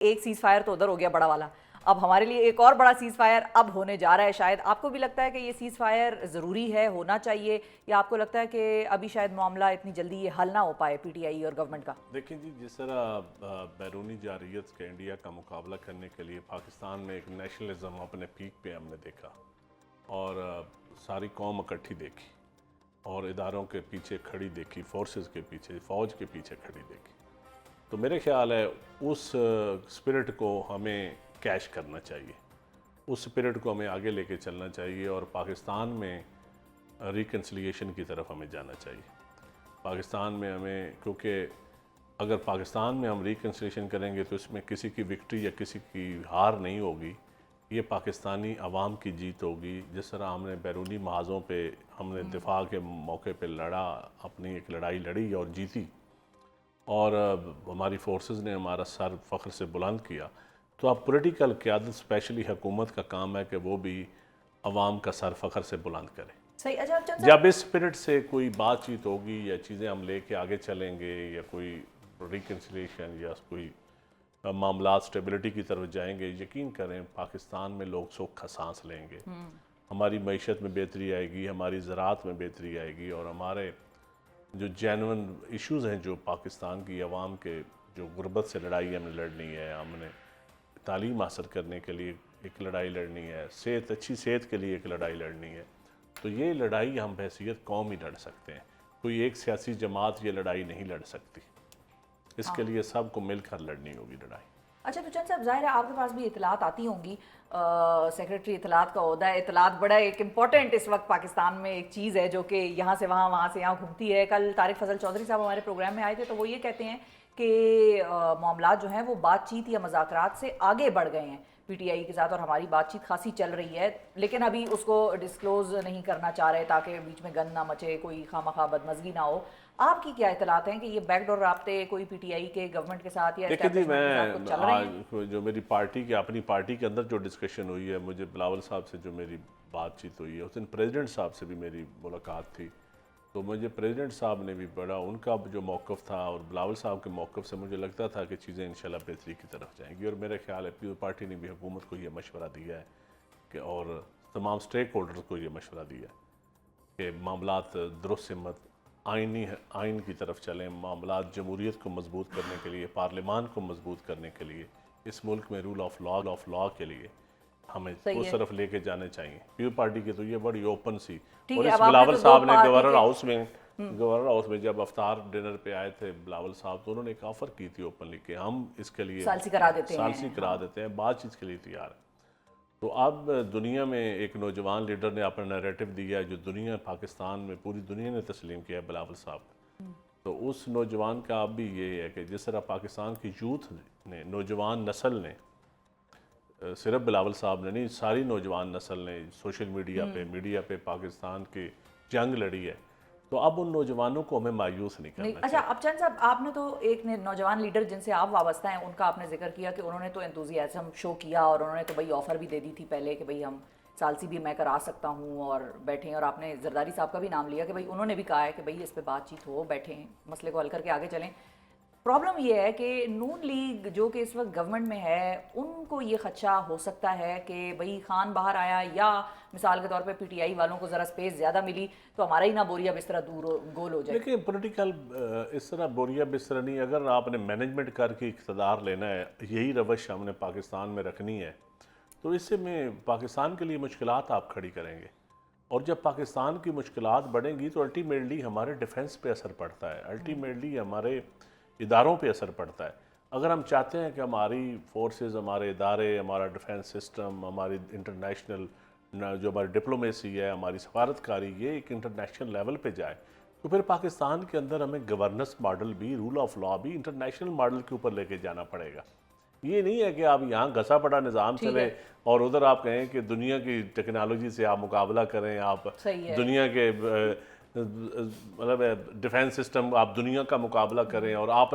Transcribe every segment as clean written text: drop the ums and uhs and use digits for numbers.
एक cease fire तो उधर हो गया बड़ा वाला, अब हमारे लिए एक और बड़ा सीज फायर अब होने जा रहा है। शायद आपको भी लगता है कि ये सीज फायर ज़रूरी है, होना चाहिए, या आपको लगता है कि अभी शायद मामला इतनी जल्दी ये हल ना हो पाए पीटीआई और गवर्नमेंट का? देखिए जी, जिस तरह बैरूनी जारहियत के इंडिया का मुकाबला करने के लिए पाकिस्तान में एक नेशनलिज्म अपने पीक पे हमने देखा, और सारी कौम इकट्ठी देखी और इदारों के पीछे खड़ी देखी, फोर्सेस के पीछे, फ़ौज के पीछे खड़ी देखी। तो मेरे ख्याल है उस स्पिरिट को हमें कैश करना चाहिए, उस स्पिरिट को हमें आगे लेके चलना चाहिए और पाकिस्तान में रिकन्सिलिएशन की तरफ हमें जाना चाहिए। पाकिस्तान में हमें, क्योंकि अगर पाकिस्तान में हम रिकन्सिलिएशन करेंगे तो इसमें किसी की विक्ट्री या किसी की हार नहीं होगी, ये पाकिस्तानी अवाम की जीत होगी। जिस तरह हमने बैरूनी महाज़ों पे हमने दिफा के मौके पे लड़ा, अपनी एक लड़ाई लड़ी और जीती, और हमारी फोर्सेस ने हमारा सर फ़ख्र से बुलंद किया, तो अब पॉलिटिकल क़यादत स्पेशली हुकूमत का काम है कि वो भी अवाम का सर फ़ख्र से बुलंद करे। सही। अच्छा, जब इस स्पिरिट से कोई बातचीत होगी या चीज़ें हम लेके आगे चलेंगे या कोई रिकन्सिलिएशन या कोई मामला स्टेबिलिटी की तरफ जाएंगे, यकीन करें पाकिस्तान में लोग सुख का सांस लेंगे, हमारी मईशत में बेहतरी आएगी, हमारी ज़राअत में बेहतरी आएगी, और हमारे जो जेन्युइन इश्यूज़ हैं जो पाकिस्तान की आवाम के, जो गुर्बत से लड़ाई हमें लड़नी है, हमने तालीम हासिल करने के लिए एक लड़ाई लड़नी है, सेहत, अच्छी सेहत के लिए एक लड़ाई लड़नी है, तो ये लड़ाई हम बहैसियत कौम ही लड़ सकते हैं। कोई एक सियासी जमात ये लड़ाई नहीं लड़ सकती, इसके लिए सबको मिलकर लड़नी होगी लड़ाई। अच्छा, तो चंद साहब, जाहिर है आपके पास भी इतलात आती होंगी, सेक्रेटरी इतलात का ओहदा है, इतलात बड़ा एक इम्पॉर्टेंट इस वक्त पाकिस्तान में एक चीज़ है जो कि यहाँ से वहाँ से यहाँ घूमती है। कल तारिक फजल चौधरी साहब हमारे प्रोग्राम में आए थे, तो वो ये कहते हैं कि मामला जो हैं वो बातचीत या मुज़ाकरात से आगे बढ़ गए हैं पीटीआई के साथ, और हमारी बातचीत खासी चल रही है, लेकिन अभी उसको डिस्क्लोज नहीं करना चाह रहे ताकि बीच में गंद ना मचे, कोई खामखा बदमज़गी ना हो। आपकी क्या इतलात हैं कि ये बैकडोर राब्ते कोई पीटीआई के गवर्नमेंट के साथ या देखिए जी, एस्टैब्लिशमेंट के साथ कुछ चल रहे हैं? मैं जो मेरी पार्टी की, अपनी पार्टी के अंदर जो डिस्कशन हुई है, मुझे बिलावल साहब से जो मेरी बातचीत हुई है, उस दिन प्रेसिडेंट साहब से भी मेरी मुलाकात थी, तो मुझे प्रेसिडेंट साहब ने भी बड़ा, उनका जो मौक़िफ़ था और बिलावल साहब के मौक़िफ़ से मुझे लगता था कि चीज़ें इंशाल्लाह बेहतरी की तरफ जाएंगी, और मेरा ख्याल है पीपल पार्टी ने भी हुकूमत को ये मशवरा दिया है कि, और तमाम स्टेक होल्डर्स को ये मशवरा दिया है कि मामलात दुरुस्त सिमत आइन की तरफ चलें, मामलात जमहूरियत को मजबूत करने के लिए, पार्लियामान को मजबूत करने के लिए, इस मुल्क में रूल ऑफ लॉ के लिए हमें उस तरफ लेके जाने चाहिए। पीपल पार्टी की तो ये बड़ी ओपन सी, और इस बिलावल साहब ने गवर्नर हाउस में जब अफ्तार डिनर पे आए थे बिलावल साहब, तो उन्होंने एक ऑफ़र की थी ओपनली कि हम इसके लिए सालसी करा देते हैं, बातचीत के लिए तैयार है। तो अब दुनिया में एक नौजवान लीडर ने अपना नैरेटिव दिया है जो दुनिया, पाकिस्तान में पूरी दुनिया ने तस्लीम किया है, बिलावल साहब। तो उस नौजवान का अब भी ये है कि जिस तरह पाकिस्तान की यूथ ने, नौजवान नस्ल ने, सिर्फ बिलावल साहब ने नहीं, सारी नौजवान नस्ल ने सोशल मीडिया पे पाकिस्तान की जंग लड़ी है, तो अब उन नौजवानों को हमें मायूस नहीं करना चाहिए। अच्छा, अब चंद साहब, आपने तो एक नौजवान लीडर जिनसे आप वाबस्ता हैं उनका आपने जिक्र किया कि उन्होंने तो एंथुजियाज्म शो किया, और उन्होंने तो भाई ऑफ़र भी दे दी थी पहले कि भाई हम सालसी भी मैं करा सकता हूँ और बैठें, और आपने जरदारी साहब का भी नाम लिया कि भाई उन्होंने भी कहा है कि भाई इस पर बातचीत हो, बैठें, मसले को हल करके आगे चलें। प्रॉब्लम ये है कि नून लीग जो कि इस वक्त गवर्नमेंट में है, उनको ये खदशा हो सकता है कि भाई खान बाहर आया, या मिसाल के तौर पे पीटीआई वालों को ज़रा स्पेस ज़्यादा मिली तो हमारा ही ना बोरिया बिस्तरा गोल हो जाए। देखिए, पॉलिटिकल इस तरह बोरिया बिस्तरा नहीं, अगर आपने मैनेजमेंट करके इक़्तिदार लेना है, यही रवश हमने पाकिस्तान में रखनी है, तो इससे में पाकिस्तान के लिए मुश्किलात आप खड़ी करेंगे, और जब पाकिस्तान की मुश्किलात बढ़ेंगी तो अल्टीमेटली हमारे डिफेंस पे असर पड़ता है, अल्टीमेटली हमारे इदारों पे असर पड़ता है। अगर हम चाहते हैं कि हमारी फोर्सेस, हमारे इदारे, हमारा डिफेंस सिस्टम, हमारी इंटरनेशनल जो हमारी डिप्लोमेसी है, हमारी सफारतकारी, ये एक इंटरनेशनल लेवल पे जाए, तो फिर पाकिस्तान के अंदर हमें गवर्नेंस मॉडल भी, रूल ऑफ लॉ भी इंटरनेशनल मॉडल के ऊपर लेके जाना पड़ेगा। ये नहीं है कि आप यहाँ घसा पड़ा निज़ाम चले और उधर आप कहें कि दुनिया की टेक्नोलॉजी से आप मुकाबला करें, आप दुनिया के मतलब डिफेंस सिस्टम, आप दुनिया का मुकाबला करें, और आप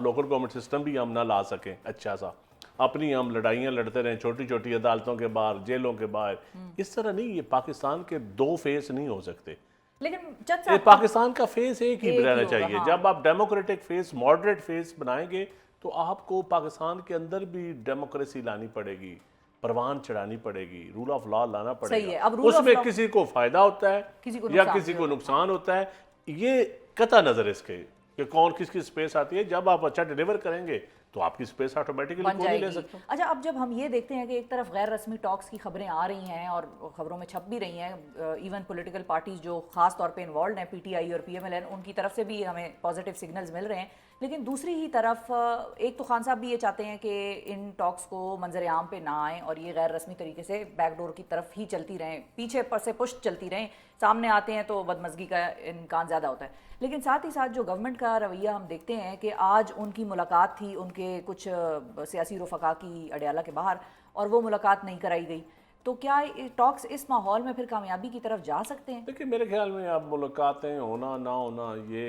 लोकल गवर्नमेंट सिस्टम भी हम ना ला सकें अच्छा सा, अपनी हम लड़ाइयाँ लड़ते रहें छोटी छोटी अदालतों के बाहर, जेलों के बाहर। इस तरह नहीं, ये पाकिस्तान के दो फेस नहीं हो सकते, लेकिन पाकिस्तान का फेस एक ही रहना चाहिए। जब आप डेमोक्रेटिक फेस, मॉडरेट फेस बनाएंगे तो आपको पाकिस्तान के अंदर भी डेमोक्रेसी लानी पड़ेगी, परवान चढ़ानी पड़ेगी, रूल ऑफ लॉ लाना सही है। पड़ेगा। अब रूल ऑफ उसमें लॉ किसी को फायदा होता है किसी को या नुकसान किसी भी को होता है। नुकसान होता है, ये कता नजर इसके कि कौन किसकी स्पेस आती है। जब आप अच्छा डिलीवर करेंगे तो आपकी स्पेस ऑटोमेटिकली बन कोई नहीं ले जाएगी। सकता। अच्छा, अब जब हम ये देखते हैं कि एक तरफ गैर रस्मी टॉक्स की खबरें आ रही हैं और खबरों में छप भी रही हैं, इवन पॉलिटिकल पार्टीज जो खास तौर पे इन्वॉल्व हैं, पीटीआई और पीएमएलएन, उनकी तरफ से भी हमें पॉजिटिव सिग्नल्स मिल रहे हैं, लेकिन दूसरी ही तरफ एक तो खान साहब भी ये चाहते हैं कि इन टॉक्स को मंजर आम पे ना आए और ये गैर रस्मी तरीके से बैकडोर की तरफ ही चलती रहें, पीछे पर से पुश चलती रहें, सामने आते हैं तो बदमज़गी का इम्कान ज़्यादा होता है। लेकिन साथ ही साथ जो गवर्नमेंट का रवैया हम देखते हैं कि आज उनकी मुलाकात थी उनके कुछ सियासी रफ़का की अडयाला के बाहर और वो मुलाकात नहीं कराई गई, तो क्या टॉक्स इस माहौल में फिर कामयाबी की तरफ जा सकते हैं? देखिए मेरे ख्याल में अब मुलाकातें होना ना होना ये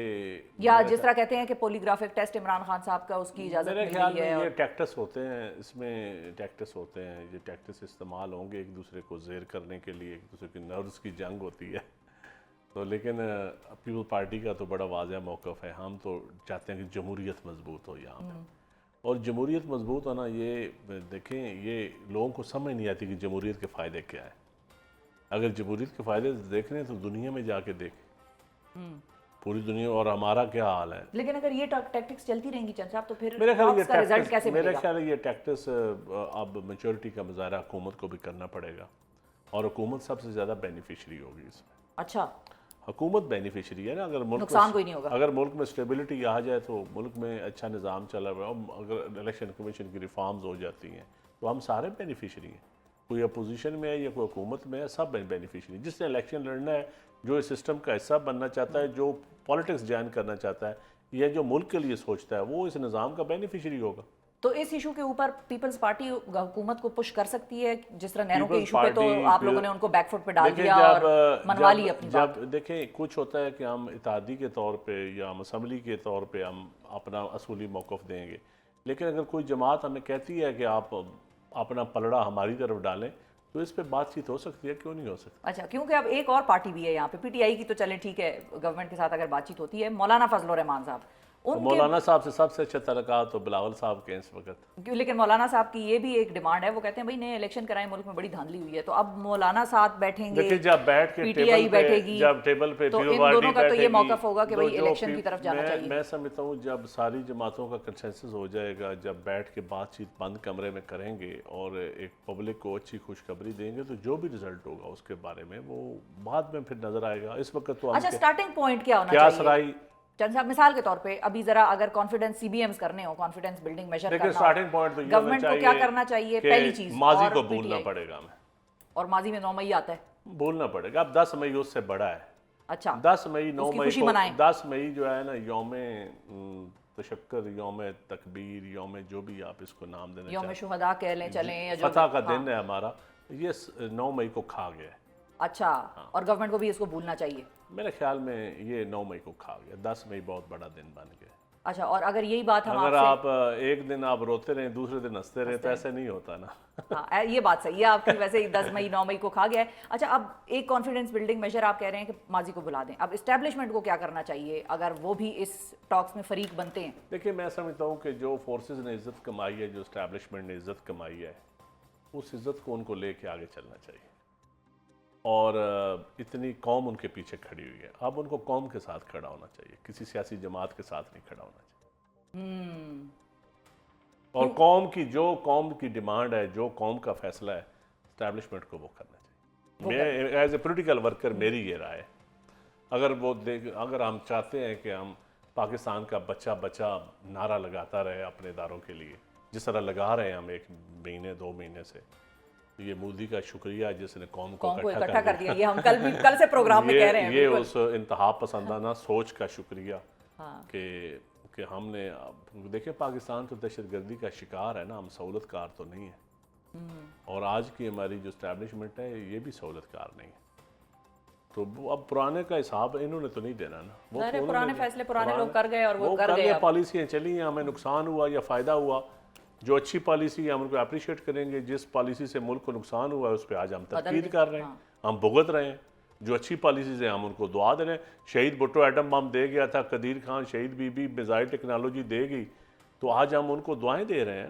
या जिस तरह कहते हैं कि पॉलीग्राफिक टेस्ट इमरान खान साहब का उसकी इजाज़त मेरे मिल ख्याल गई में है ये और टैक्टिस होते हैं, इसमें टैक्टिस होते हैं, ये टैक्टिस इस्तेमाल होंगे एक दूसरे को ज़ेर करने के लिए, एक दूसरे की नर्व्स की जंग होती है। तो लेकिन पीपल पार्टी का तो बड़ा वाज़ह मौक़िफ़ है, हम तो चाहते हैं कि जमहूरियत मजबूत हो यहाँ पे। और जमहूरियत मजबूत होना, ये देखें, ये लोगों को समझ नहीं आती कि जमहूरियत के फ़ायदे क्या है। अगर जमहूरियत के फ़ायदे देखने हैं तो दुनिया में जाके देखें, पूरी दुनिया, और हमारा क्या हाल है। लेकिन अगर ये टैक्टिक्स चलती रहेंगी चंद साहब तो फिर मेरे ख्याल टॉक्स का रिजल्ट कैसे मेरे मिलेगा? ख्याल ये टैक्टिस अब मेच्योरिटी का मुजाहरा हुकूमत को भी करना पड़ेगा और हुकूमत सबसे ज़्यादा बेनिफिशरी होगी इसमें। अच्छा, हुकूमत बेनिफिशरी है ना। अगर मुल्क नुकसान में कोई नहीं होगा। अगर मुल्क में स्टेबिलिटी आ जाए तो मुल्क में अच्छा निज़ाम चला हुआ है, और अगर इलेक्शन कमीशन की रिफॉर्म्स हो जाती हैं तो हम सारे बेनिफिशरी हैं। कोई अपोजिशन में है या कोई हुकूमत में है, सब बेनिफिशरी। जिसने इलेक्शन लड़ना है, जो इस सिस्टम का हिस्सा बनना चाहता है, जो पॉलिटिक्स ज्वाइन करना चाहता है या जो मुल्क के लिए सोचता है, वो इस निज़ाम का बेनिफिशरी होगा। तो इस इशू के ऊपर पीपल्स पार्टी हुकूमत को पुश कर सकती है, जिस तरह नहरों के पीपल्स इशू पे तो पार्टी आप लोगों ने उनको बैकफुट पे डाल देखिए, दिया और मनवा ली अपनी बात। जब देखें, कुछ होता है कि हम इत्तेहादी के तौर पे या हम असम्बली के तौर पे हम अपना असूली मौक़िफ़ देंगे, लेकिन अगर कोई जमात हमें कहती है कि आप अपना पलड़ा हमारी तरफ डालें तो इस पे बातचीत हो सकती है, क्यों नहीं हो सकती। अच्छा, क्योंकि अब एक और पार्टी भी है यहाँ पे, पीटीआई की तो चलें ठीक है, गवर्नमेंट के साथ अगर बातचीत होती है, मौलाना फजल रहमान साहब तो उनके, मौलाना साहब से सबसे अच्छा तलक़ात तो बिलावल साहब के इस वक्त। लेकिन मौलाना साहब की ये भी एक डिमांड है, वो कहते हैं भाई नए इलेक्शन कराएं, मुल्क में बड़ी धांधली हुई है। तो अब मौलाना साथ बैठेंगे, देखिए जब बैठ के पीटीआई टेबल पे, बैठेगी, जब टेबल पे तो पीपल इन पार्टी दोनों का तो ये बैठेगी, मौक़िफ़ होगा कि तो भाई जो इलेक्शन की तरफ जाना चाहिए। मैं समझता हूँ जब सारी जमातों का कंसेंसस हो जाएगा, जब बैठ के बातचीत बंद कमरे में करेंगे और एक पब्लिक को अच्छी खुशखबरी देंगे, तो जो भी रिजल्ट होगा उसके बारे में वो बाद में फिर नजर आएगा। इस वक्त तो अच्छा, स्टार्टिंग पॉइंट क्या होना क्या चाहिए सराई, चंद साहब, मिसाल के तौर पे अभी जरा अगर कॉन्फिडेंस सीबीएम्स करने हो, कॉन्फिडेंस बिल्डिंग मेजर देखिए करना स्टार्टिंग हो, पॉइंट तो ये गवर्नमेंट को क्या करना चाहिए? पहली चीज, माजी और को भूलना PTI पड़ेगा हमें, और माजी में 9 मई आता है। भूलना पड़ेगा। अब 10 मई उससे बड़ा है। अच्छा, 10 मई 9 उसकी मई खुशी को मनाएं। 10 मई जो है ना, यौम तशक्कर, यौम तकबीर, यौम जो भी आप इसको नाम देना यौम चाहें, शुहदा कह लें, चलें, या जो फतह का हाँ। दिन है हमारा, ये 9 मई को खा गया है। अच्छा, और गवर्नमेंट को भी इसको भूलना चाहिए। मेरे ख्याल में ये 9 मई को खा गया, 10 मई बहुत बड़ा दिन बन गया। अच्छा, और अगर यही बात हम अगर आपसे, आप एक दिन आप रोते रहें, दूसरे दिन हंसते रहें, तो ऐसे नहीं होता ना। हाँ ये बात सही है आपकी, वैसे ही 10 मई 9 मई को खा गया है। अच्छा, अब एक कॉन्फिडेंस बिल्डिंग मेजर आप कह रहे हैं कि माजी को बुला दें, अब इस्टेब्लिशमेंट को क्या करना चाहिए अगर वो भी इस टॉक्स में फरीक बनते हैं? देखिए मैं समझता हूँ कि जो फोर्सेस ने इज्जत कमाई है, जो इस्टेब्लिशमेंट ने इज्जत कमाई है, उस इज्जत को उनको लेके आगे चलना चाहिए। और इतनी कौम उनके पीछे खड़ी हुई है, अब उनको कौम के साथ खड़ा होना चाहिए, किसी सियासी जमात के साथ नहीं खड़ा होना चाहिए। और कौम की डिमांड है, जो कौम का फैसला है, इस्टेब्लिशमेंट को वो करना चाहिए। मैं एज ए पोलिटिकल वर्कर मेरी ये राय है। अगर हम चाहते हैं कि हम पाकिस्तान का बच्चा बच्चा नारा लगाता रहे अपने इदारों के लिए, जिस तरह लगा रहे हैं हम 1 महीने 2 महीने से, तो ये मोदी का शुक्रिया जिसने कौम को इकट्ठा कर दिया। ये हम कल से प्रोग्राम में कह रहे हैं। ये उस इंतहा पसंदाना सोच का शुक्रिया हाँ। कि हमने, देखिए पाकिस्तान तो दहशतगर्दी का शिकार है ना, हम सहूलतकार तो नहीं है। और आज की हमारी जो इस्टेब्लिशमेंट है ये भी सहूलतकार नहीं है। तो अब पुराने का हिसाब इन्होंने तो नहीं देना ना, वो तो पुराने फैसले पुराने लोग कर गए और वो कर गए। पॉलिसियाँ चली हैं, हमें नुकसान हुआ या फ़ायदा हुआ, जो अच्छी पॉलिसी है हम उनको अप्रिशिएट करेंगे, जिस पॉलिसी से मुल्क को नुकसान हुआ है उस पर आज हम तनकीद कर रहे हैं, हम भुगत रहे हैं। जो अच्छी पॉलिसीज हैं हम उनको दुआ दे रहे हैं। शहीद भुट्टो एटम बम दे गया था, कदीर खान शहीद बीबी मिसाइल टेक्नोलॉजी दे गई, तो आज हम उनको दुआएं दे रहे हैं